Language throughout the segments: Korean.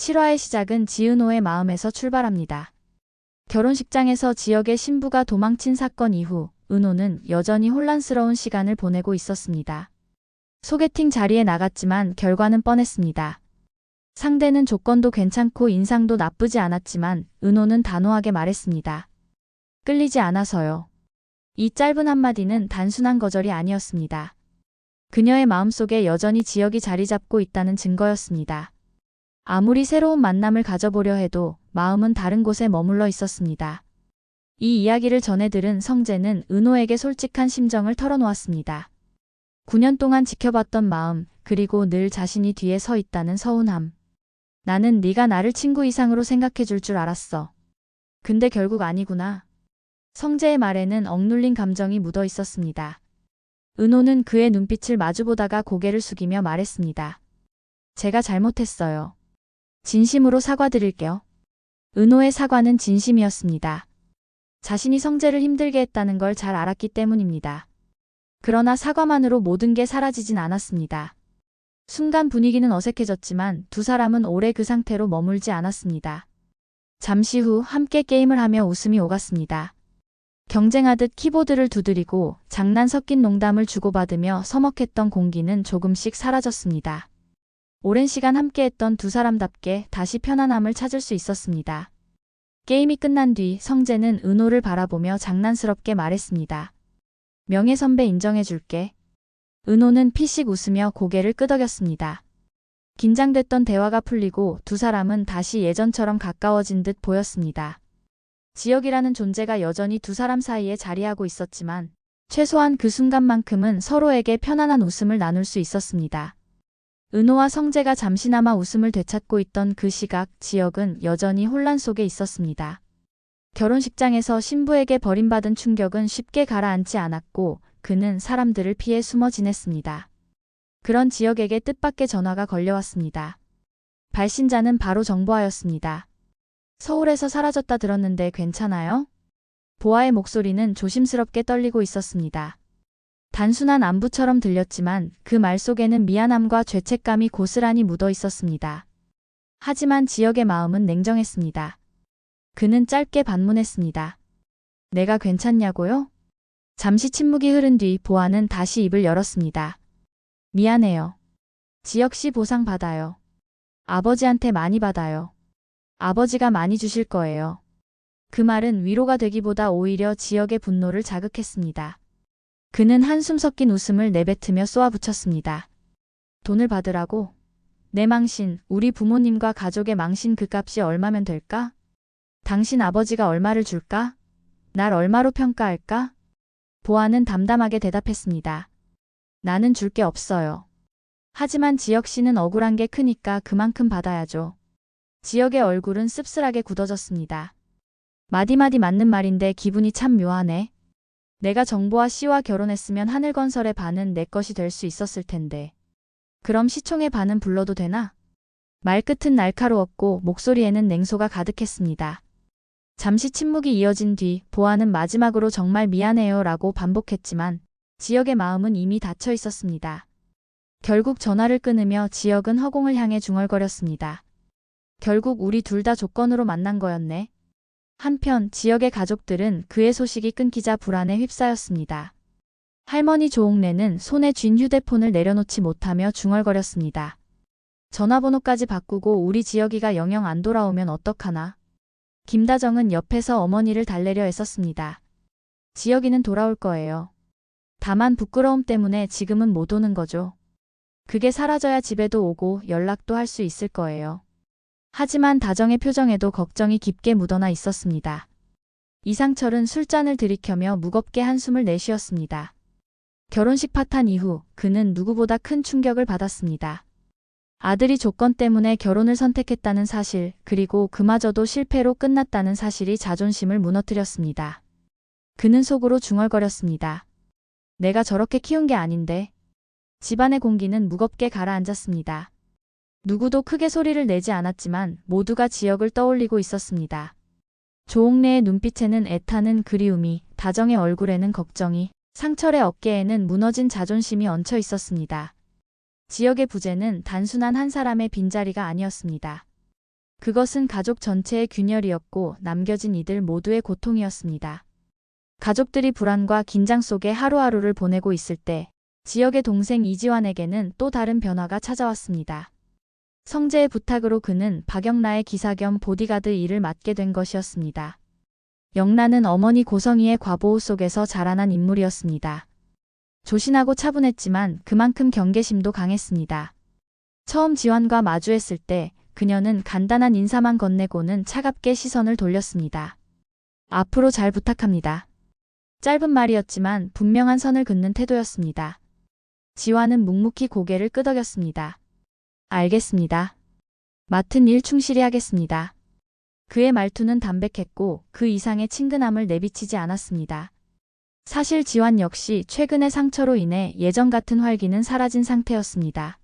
7화의 시작은 지은호의 마음에서 출발합니다. 결혼식장에서 지역의 신부가 도망친 사건 이후 은호는 여전히 혼란스러운 시간을 보내고 있었습니다. 소개팅 자리에 나갔지만 결과는 뻔했습니다. 상대는 조건도 괜찮고 인상도 나쁘지 않았지만 은호는 단호하게 말했습니다. 끌리지 않아서요. 이 짧은 한마디는 단순한 거절이 아니었습니다. 그녀의 마음속에 여전히 지역이 자리 잡고 있다는 증거였습니다. 아무리 새로운 만남을 가져보려 해도 마음은 다른 곳에 머물러 있었습니다. 이 이야기를 전해 들은 성재는 은호에게 솔직한 심정을 털어놓았습니다. 9년 동안 지켜봤던 마음, 그리고 늘 자신이 뒤에 서 있다는 서운함. 나는 네가 나를 친구 이상으로 생각해 줄 줄 알았어. 근데 결국 아니구나. 성재의 말에는 억눌린 감정이 묻어 있었습니다. 은호는 그의 눈빛을 마주보다가 고개를 숙이며 말했습니다. 제가 잘못했어요. 진심으로 사과드릴게요. 은호의 사과는 진심이었습니다. 자신이 성재를 힘들게 했다는 걸 잘 알았기 때문입니다. 그러나 사과만으로 모든 게 사라지진 않았습니다. 순간 분위기는 어색해졌지만 두 사람은 오래 그 상태로 머물지 않았습니다. 잠시 후 함께 게임을 하며 웃음이 오갔습니다. 경쟁하듯 키보드를 두드리고 장난 섞인 농담을 주고받으며 서먹했던 공기는 조금씩 사라졌습니다. 오랜 시간 함께했던 두 사람답게 다시 편안함을 찾을 수 있었습니다. 게임이 끝난 뒤 성재는 은호를 바라보며 장난스럽게 말했습니다. 명예 선배 인정해줄게. 은호는 피식 웃으며 고개를 끄덕였습니다. 긴장됐던 대화가 풀리고 두 사람은 다시 예전처럼 가까워진 듯 보였습니다. 지역이라는 존재가 여전히 두 사람 사이에 자리하고 있었지만 최소한 그 순간만큼은 서로에게 편안한 웃음을 나눌 수 있었습니다. 은호와 성재가 잠시나마 웃음을 되찾고 있던 그 시각, 지역은 여전히 혼란 속에 있었습니다. 결혼식장에서 신부에게 버림받은 충격은 쉽게 가라앉지 않았고 그는 사람들을 피해 숨어 지냈습니다. 그런 지역에게 뜻밖의 전화가 걸려왔습니다. 발신자는 바로 정보아였습니다. 서울에서 사라졌다 들었는데 괜찮아요? 보아의 목소리는 조심스럽게 떨리고 있었습니다. 단순한 안부처럼 들렸지만 그 말 속에는 미안함과 죄책감이 고스란히 묻어 있었습니다. 하지만 지역의 마음은 냉정했습니다. 그는 짧게 반문했습니다. 내가 괜찮냐고요? 잠시 침묵이 흐른 뒤 보아는 다시 입을 열었습니다. 미안해요. 지역 씨 보상 받아요. 아버지한테 많이 받아요. 아버지가 많이 주실 거예요. 그 말은 위로가 되기보다 오히려 지역의 분노를 자극했습니다. 그는 한숨 섞인 웃음을 내뱉으며 쏘아붙였습니다. 돈을 받으라고? 내 망신, 우리 부모님과 가족의 망신 그 값이 얼마면 될까? 당신 아버지가 얼마를 줄까? 날 얼마로 평가할까? 보아는 담담하게 대답했습니다. 나는 줄 게 없어요. 하지만 지역 씨는 억울한 게 크니까 그만큼 받아야죠. 지역의 얼굴은 씁쓸하게 굳어졌습니다. 마디마디 맞는 말인데 기분이 참 묘하네. 내가 정보아 씨와 결혼했으면 하늘건설의 반은 내 것이 될 수 있었을 텐데. 그럼 시총의 반은 불러도 되나? 말끝은 날카로웠고 목소리에는 냉소가 가득했습니다. 잠시 침묵이 이어진 뒤 보아는 마지막으로 정말 미안해요 라고 반복했지만 지역의 마음은 이미 닫혀 있었습니다. 결국 전화를 끊으며 지역은 허공을 향해 중얼거렸습니다. 결국 우리 둘 다 조건으로 만난 거였네. 한편 지역의 가족들은 그의 소식이 끊기자 불안에 휩싸였습니다. 할머니 조옥래는 손에 쥔 휴대폰을 내려놓지 못하며 중얼거렸습니다. 전화번호까지 바꾸고 우리 지역이가 영영 안 돌아오면 어떡하나. 김다정은 옆에서 어머니를 달래려 애썼습니다. 지역이는 돌아올 거예요. 다만 부끄러움 때문에 지금은 못 오는 거죠. 그게 사라져야 집에도 오고 연락도 할 수 있을 거예요. 하지만 다정의 표정에도 걱정이 깊게 묻어나 있었습니다. 이상철은 술잔을 들이켜며 무겁게 한숨을 내쉬었습니다. 결혼식 파탄 이후 그는 누구보다 큰 충격을 받았습니다. 아들이 조건 때문에 결혼을 선택했다는 사실, 그리고 그마저도 실패로 끝났다는 사실이 자존심을 무너뜨렸습니다. 그는 속으로 중얼거렸습니다. 내가 저렇게 키운 게 아닌데. 집안의 공기는 무겁게 가라앉았습니다. 누구도 크게 소리를 내지 않았지만 모두가 지역을 떠올리고 있었습니다. 조옥래의 눈빛에는 애타는 그리움이, 다정의 얼굴에는 걱정이, 상철의 어깨에는 무너진 자존심이 얹혀 있었습니다. 지역의 부재는 단순한 한 사람의 빈자리가 아니었습니다. 그것은 가족 전체의 균열이었고 남겨진 이들 모두의 고통이었습니다. 가족들이 불안과 긴장 속에 하루하루를 보내고 있을 때 지역의 동생 이지환에게는 또 다른 변화가 찾아왔습니다. 성재의 부탁으로 그는 박영나의 기사 겸 보디가드 일을 맡게 된 것이었습니다. 영나는 어머니 고성희의 과보호 속에서 자라난 인물이었습니다. 조신하고 차분했지만 그만큼 경계심도 강했습니다. 처음 지환과 마주했을 때 그녀는 간단한 인사만 건네고는 차갑게 시선을 돌렸습니다. 앞으로 잘 부탁합니다. 짧은 말이었지만 분명한 선을 긋는 태도였습니다. 지환은 묵묵히 고개를 끄덕였습니다. 알겠습니다. 맡은 일 충실히 하겠습니다. 그의 말투는 담백했고 그 이상의 친근함을 내비치지 않았습니다. 사실 지환 역시 최근의 상처로 인해 예전 같은 활기는 사라진 상태였습니다.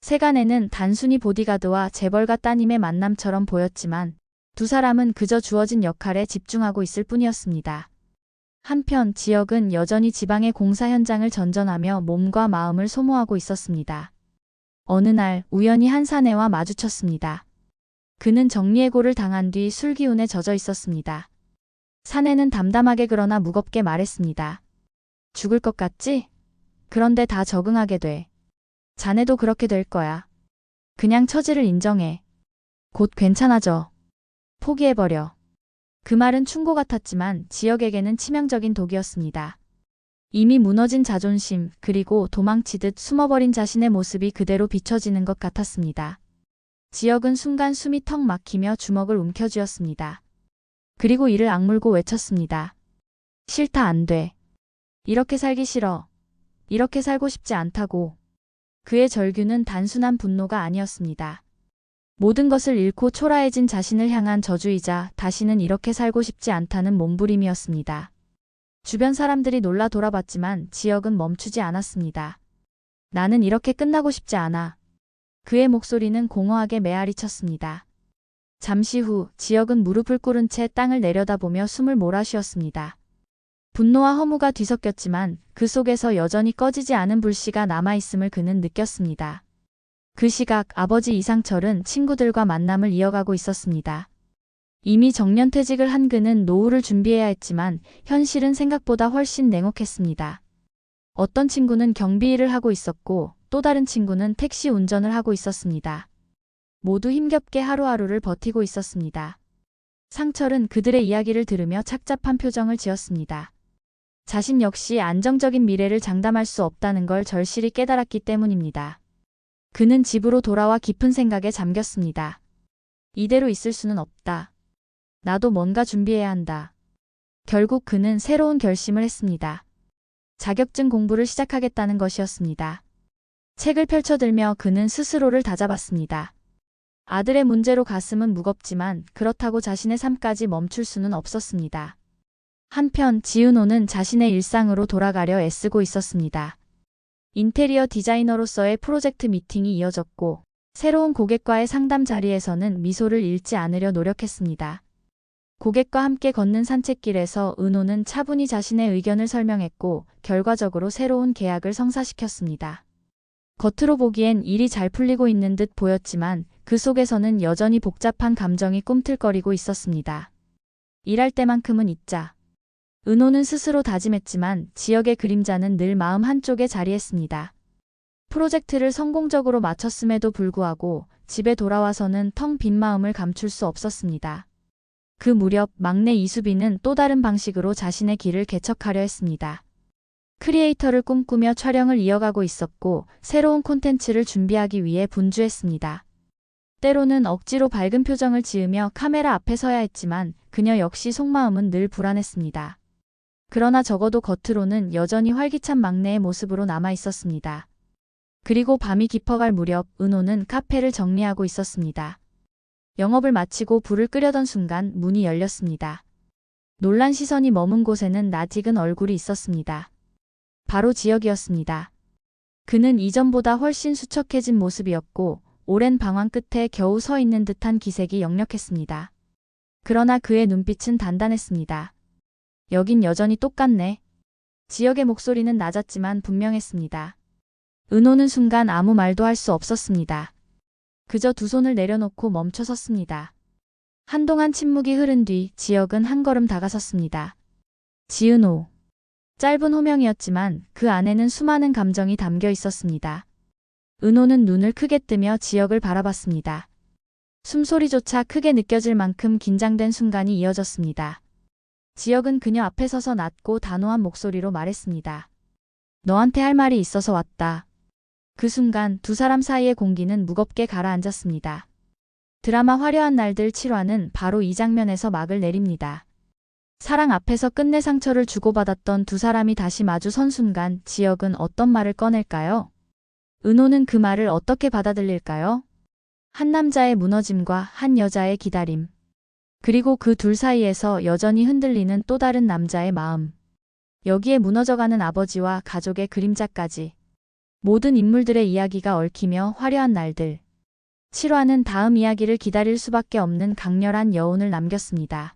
세간에는 단순히 보디가드와 재벌가 따님의 만남처럼 보였지만 두 사람은 그저 주어진 역할에 집중하고 있을 뿐이었습니다. 한편 지역은 여전히 지방의 공사 현장을 전전하며 몸과 마음을 소모하고 있었습니다. 어느 날 우연히 한 사내와 마주쳤습니다. 그는 정리해고를 당한 뒤 술기운에 젖어 있었습니다. 사내는 담담하게 그러나 무겁게 말했습니다. 죽을 것 같지? 그런데 다 적응하게 돼. 자네도 그렇게 될 거야. 그냥 처지를 인정해. 곧 괜찮아져. 포기해버려. 그 말은 충고 같았지만 지역에게는 치명적인 독이었습니다. 이미 무너진 자존심 그리고 도망치듯 숨어버린 자신의 모습이 그대로 비춰지는 것 같았습니다. 지역은 순간 숨이 턱 막히며 주먹을 움켜쥐었습니다. 그리고 이를 악물고 외쳤습니다. 싫다 안 돼. 이렇게 살기 싫어. 이렇게 살고 싶지 않다고. 그의 절규는 단순한 분노가 아니었습니다. 모든 것을 잃고 초라해진 자신을 향한 저주이자 다시는 이렇게 살고 싶지 않다는 몸부림이었습니다. 주변 사람들이 놀라 돌아봤지만 지역은 멈추지 않았습니다. 나는 이렇게 끝나고 싶지 않아. 그의 목소리는 공허하게 메아리쳤습니다. 잠시 후 지역은 무릎을 꿇은 채 땅을 내려다보며 숨을 몰아쉬었습니다. 분노와 허무가 뒤섞였지만 그 속에서 여전히 꺼지지 않은 불씨가 남아있음을 그는 느꼈습니다. 그 시각 아버지 이상철은 친구들과 만남을 이어가고 있었습니다. 이미 정년퇴직을 한 그는 노후를 준비해야 했지만 현실은 생각보다 훨씬 냉혹했습니다. 어떤 친구는 경비 일을 하고 있었고 또 다른 친구는 택시 운전을 하고 있었습니다. 모두 힘겹게 하루하루를 버티고 있었습니다. 상철은 그들의 이야기를 들으며 착잡한 표정을 지었습니다. 자신 역시 안정적인 미래를 장담할 수 없다는 걸 절실히 깨달았기 때문입니다. 그는 집으로 돌아와 깊은 생각에 잠겼습니다. 이대로 있을 수는 없다. 나도 뭔가 준비해야 한다. 결국 그는 새로운 결심을 했습니다. 자격증 공부를 시작하겠다는 것이었습니다. 책을 펼쳐들며 그는 스스로를 다잡았습니다. 아들의 문제로 가슴은 무겁지만 그렇다고 자신의 삶까지 멈출 수는 없었습니다. 한편 지은호는 자신의 일상으로 돌아가려 애쓰고 있었습니다. 인테리어 디자이너로서의 프로젝트 미팅이 이어졌고 새로운 고객과의 상담 자리에서는 미소를 잃지 않으려 노력했습니다. 고객과 함께 걷는 산책길에서 은호는 차분히 자신의 의견을 설명했고 결과적으로 새로운 계약을 성사시켰습니다. 겉으로 보기엔 일이 잘 풀리고 있는 듯 보였지만 그 속에서는 여전히 복잡한 감정이 꿈틀거리고 있었습니다. 일할 때만큼은 잊자. 은호는 스스로 다짐했지만 지역의 그림자는 늘 마음 한쪽에 자리했습니다. 프로젝트를 성공적으로 마쳤음에도 불구하고 집에 돌아와서는 텅 빈 마음을 감출 수 없었습니다. 그 무렵 막내 이수빈은 또 다른 방식으로 자신의 길을 개척하려 했습니다. 크리에이터를 꿈꾸며 촬영을 이어가고 있었고 새로운 콘텐츠를 준비하기 위해 분주했습니다. 때로는 억지로 밝은 표정을 지으며 카메라 앞에 서야 했지만 그녀 역시 속마음은 늘 불안했습니다. 그러나 적어도 겉으로는 여전히 활기찬 막내의 모습으로 남아 있었습니다. 그리고 밤이 깊어갈 무렵 은호는 카페를 정리하고 있었습니다. 영업을 마치고 불을 끄려던 순간 문이 열렸습니다. 놀란 시선이 머문 곳에는 낯익은 얼굴이 있었습니다. 바로 지역이었습니다. 그는 이전보다 훨씬 수척해진 모습이었고 오랜 방황 끝에 겨우 서 있는 듯한 기색이 역력했습니다. 그러나 그의 눈빛은 단단했습니다. 여긴 여전히 똑같네. 지역의 목소리는 낮았지만 분명했습니다. 은호는 순간 아무 말도 할 수 없었습니다. 그저 두 손을 내려놓고 멈춰 섰습니다. 한동안 침묵이 흐른 뒤 지혁은 한 걸음 다가섰습니다. 지은호. 짧은 호명이었지만 그 안에는 수많은 감정이 담겨 있었습니다. 은호는 눈을 크게 뜨며 지혁을 바라봤습니다. 숨소리조차 크게 느껴질 만큼 긴장된 순간이 이어졌습니다. 지혁은 그녀 앞에 서서 낮고 단호한 목소리로 말했습니다. 너한테 할 말이 있어서 왔다. 그 순간 두 사람 사이의 공기는 무겁게 가라앉았습니다. 드라마 화려한 날들 7화는 바로 이 장면에서 막을 내립니다. 사랑 앞에서 끝내 상처를 주고받았던 두 사람이 다시 마주선 순간 지혁은 어떤 말을 꺼낼까요? 은호는 그 말을 어떻게 받아들일까요? 한 남자의 무너짐과 한 여자의 기다림. 그리고 그 둘 사이에서 여전히 흔들리는 또 다른 남자의 마음. 여기에 무너져가는 아버지와 가족의 그림자까지. 모든 인물들의 이야기가 얽히며 화려한 날들. 7화는 다음 이야기를 기다릴 수밖에 없는 강렬한 여운을 남겼습니다.